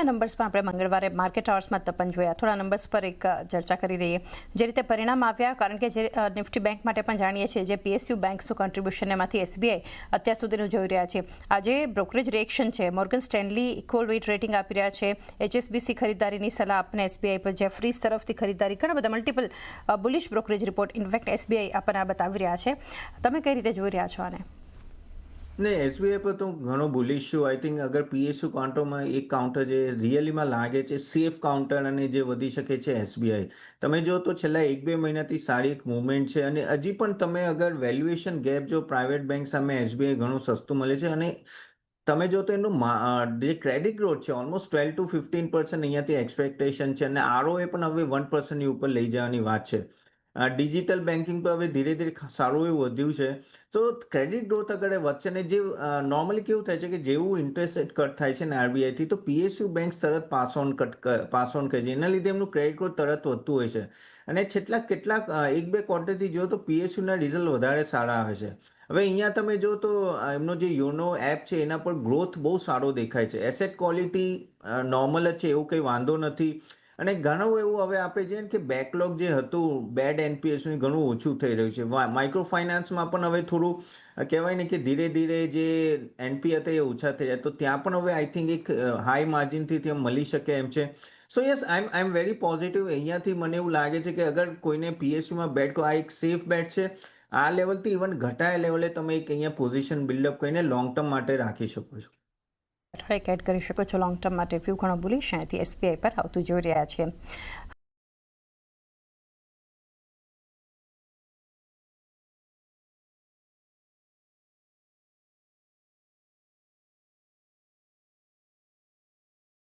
થોડા નંબર્સમાં આપણે મંગળવારે માર્કેટ અવર્સમાં તપન જોયા, થોડા નંબર્સ પર એક ચર્ચા કરી રહીએ. જે રીતે પરિણામ આવ્યા, કારણ કે જે નિફ્ટી બેંક માટે પણ જાણીએ છીએ, જે PSU બેંક્સનું કન્ટ્રીબ્યુશન એમાંથી SBI અત્યાર સુધીનું જોઈ રહ્યા છે. આજે બ્રોકરેજ રિએક્શન છે. Morgan Stanley equal weight rating આપી રહ્યા છે. HSBC ખરીદારીની સલાહ આપને SBI પર, જેફરીઝ તરફથી ખરીદારી, ઘણા બધા multiple bullish brokerage report in fact SBI આપણને આ બતાવી રહ્યા છે. તમે કઈ રીતે જોઈ રહ્યા છો આને? નહીં, એસબીઆઈ પર તો ઘણો બુલિશ છું. આઈ થિંક અગર પીએસયુ કાઉન્ટરમાં એક કાઉન્ટર જે રિયલીમાં લાગે છે સેફ કાઉન્ટર અને જે વધી શકે છે એસબીઆઈ. તમે જો તો છેલ્લા 1-2 મહિનાથી સારી એક મુવમેન્ટ છે અને હજી પણ તમે અગર વેલ્યુએશન ગેપ જો પ્રાઇવેટ બેંક સામે એસબીઆઈ ઘણું સસ્તું મળે છે અને તમે જો તો એનું જે ક્રેડિટ ગ્રોથ છે ઓલમોસ્ટ 12-15% અહીંયાથી એક્સપેક્ટેશન છે અને આરઓએ પણ હવે 1%ની ઉપર લઈ જવાની વાત છે. ડિજિટલ બેન્કિંગ પર હવે ધીરે ધીરે સારું એવું વધ્યું છે. તો ક્રેડિટ ગ્રોથ અગર વધશે ને જે નોર્મલી કેવું થાય છે કે જેવું ઇન્ટરેસ્ટ રેટ કટ થાય છે ને આરબીઆઈથી તો પીએસયુ બેંક તરત પાસ ઓન કરે છે. એના લીધે એમનું ક્રેડિટ ગ્રોથ તરત વધતું હોય છે. અને કેટલાક 1-2 ક્વાર્ટરથી જો તો પીએસયુના રિઝલ્ટ વધારે સારા આવે છે. હવે અહીંયા તમે જો તો એમનો જે યોનો એપ છે એના પર ગ્રોથ બહુ સારો દેખાય છે. એસેટ ક્વોલિટી નોર્મલ જ છે, એવું કંઈ વાંધો નથી. અને ઘણું એવું હવે આપણે જોઈએ કે બેકલોગ જે હતું બેડ એનપીએસનું ઘણું ઓછું થઈ રહ્યું છે. માઇક્રો ફાઇનાન્સમાં પણ હવે થોડું કહેવાય ને કે ધીરે ધીરે જે એનપી હતા એ ઓછા થઈ જાય, તો ત્યાં પણ હવે આઈ થિંક એક હાઈ માર્જિનથી ત્યાં મળી શકે એમ છે. સો yes, I am very positive. અહીંયાથી મને એવું લાગે છે કે અગર કોઈને પીએસયુમાં બેટ આ એક સેફ બેટ છે. આ લેવલથી ઇવન ઘટાયા લેવલે તમે એક અહીંયા પોઝિશન બિલ્ડઅપ કરીને લોંગ ટર્મ માટે રાખી શકો છો. એડ કરી શકો છો લોંગ ટર્મ માટે. વ્યૂ ઘણો બુલિશ અહીંયાથી SBI પર આવતું જોઈ રહ્યા છીએ.